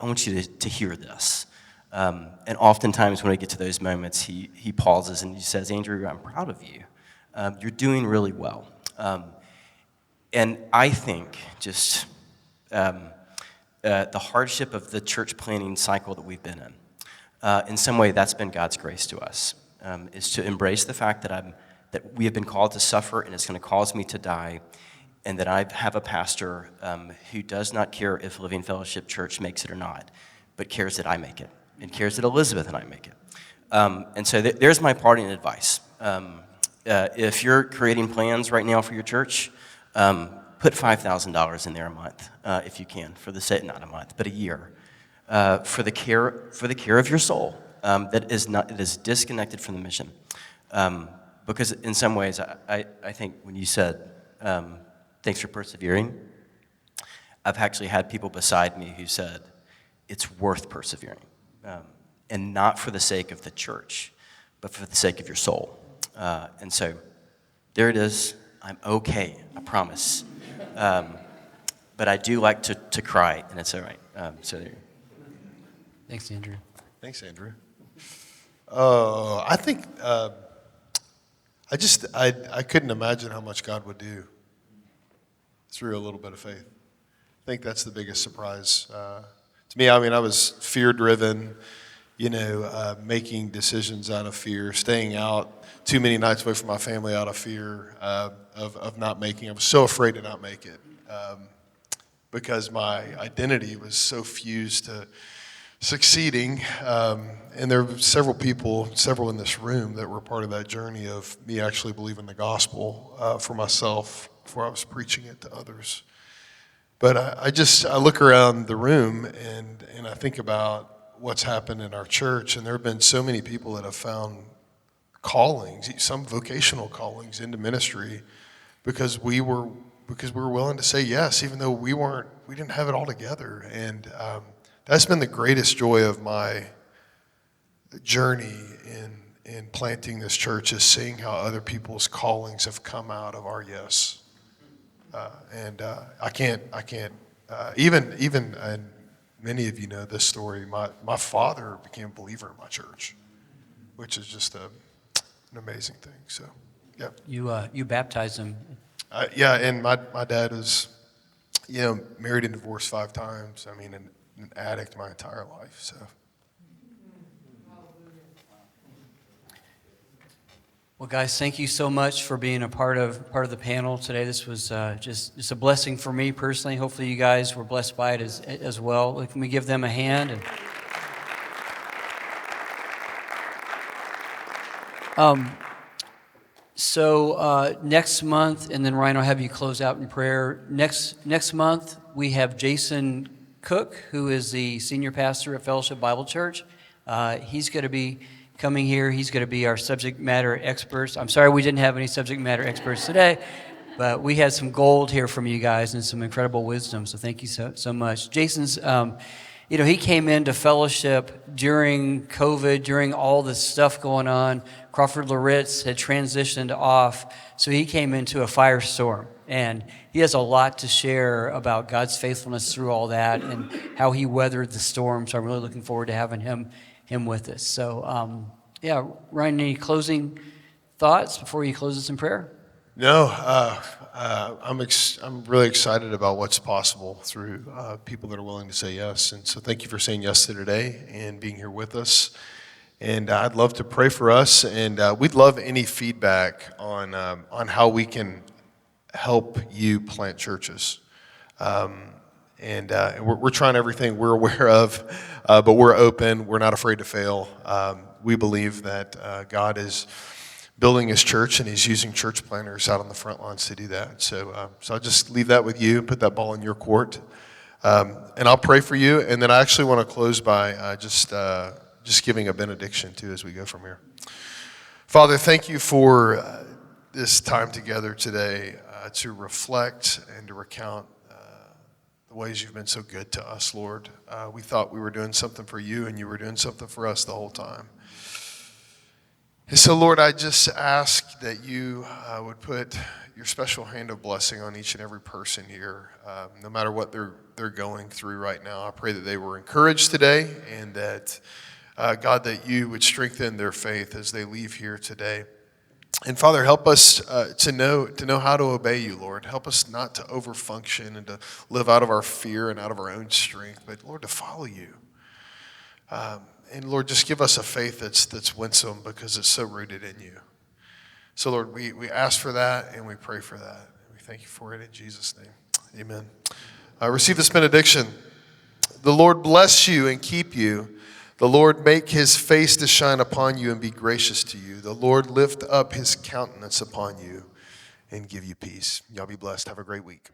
want you to hear this. And oftentimes when I get to those moments, he pauses and he says, Andrew, I'm proud of you. You're doing really well. And I think just the hardship of the church planning cycle that we've been in, In some way, that's been God's grace to us, is to embrace the fact that we have been called to suffer, and it's going to cause me to die, and that I have a pastor who does not care if Living Fellowship Church makes it or not, but cares that I make it, and cares that Elizabeth and I make it. And so there's my parting advice. If you're creating plans right now for your church, put $5,000 in there a month, if you can, for the sake, not a month, but a year, for the care of your soul that is disconnected from the mission. Because in some ways, I think when you said, thanks for persevering, I've actually had people beside me who said, it's worth persevering. And not for the sake of the church, but for the sake of your soul. And so there it is. I'm okay, I promise. But I do like to cry, and it's all right. So there. Thanks, Andrew. Thanks, Andrew. I think I couldn't imagine how much God would do through a little bit of faith. I think that's the biggest surprise to me. I mean, I was fear-driven, making decisions out of fear, staying out too many nights away from my family out of fear of not making. I was so afraid to not make it because my identity was so fused to succeeding. And there were several in this room that were part of that journey of me actually believing the gospel for myself before I was preaching it to others. But I look around the room and I think about what's happened in our church, and there have been so many people that have found callings, some vocational callings into ministry because we were willing to say yes, even though we didn't have it all together. And that's been the greatest joy of my journey in planting this church, is seeing how other people's callings have come out of our yes. I can't even and many of you know this story. My father became a believer in my church, which is just an amazing thing. So, yeah. You baptized him. Yeah, and my dad was, married and divorced 5 times. I mean, an addict my entire life. So. Well, guys, thank you so much for being a part of the panel today. This was just a blessing for me personally. Hopefully, you guys were blessed by it as well. Can we give them a hand? So next month, and then Ryan, I'll have you close out in prayer. Next month, we have Jason Cook, who is the senior pastor at Fellowship Bible Church. He's going to be coming here. He's going to be our subject matter experts. I'm sorry we didn't have any subject matter experts today, but we had some gold here from you guys and some incredible wisdom, so thank you so much. Jason's, he came into Fellowship during COVID, during all this stuff going on. Crawford Loritz had transitioned off, so he came into a firestorm, and he has a lot to share about God's faithfulness through all that and how he weathered the storm, so I'm really looking forward to having him with us. So, Ryan, any closing thoughts before you close us in prayer? No, I'm really excited about what's possible through people that are willing to say yes. And so thank you for saying yes to today and being here with us. And I'd love to pray for us, and we'd love any feedback on how we can help you plant churches. And we're trying everything we're aware of, but we're open. We're not afraid to fail. We believe that God is building his church, and he's using church planters out on the front lines to do that. So I'll just leave that with you, put that ball in your court. And I'll pray for you. And then I actually want to close by just giving a benediction, too, as we go from here. Father, thank you for this time together today to reflect and to recount the ways you've been so good to us, Lord. We thought we were doing something for you, and you were doing something for us the whole time. And so, Lord, I just ask that you would put your special hand of blessing on each and every person here, no matter what they're going through right now. I pray that they were encouraged today, and that, God, that you would strengthen their faith as they leave here today. And Father, help us to know how to obey you, Lord. Help us not to overfunction and to live out of our fear and out of our own strength, but Lord, to follow you. And Lord, just give us a faith that's winsome because it's so rooted in you. So Lord, we ask for that and we pray for that. We thank you for it in Jesus' name. Amen. Receive this benediction. The Lord bless you and keep you. The Lord make his face to shine upon you and be gracious to you. The Lord lift up his countenance upon you and give you peace. Y'all be blessed. Have a great week.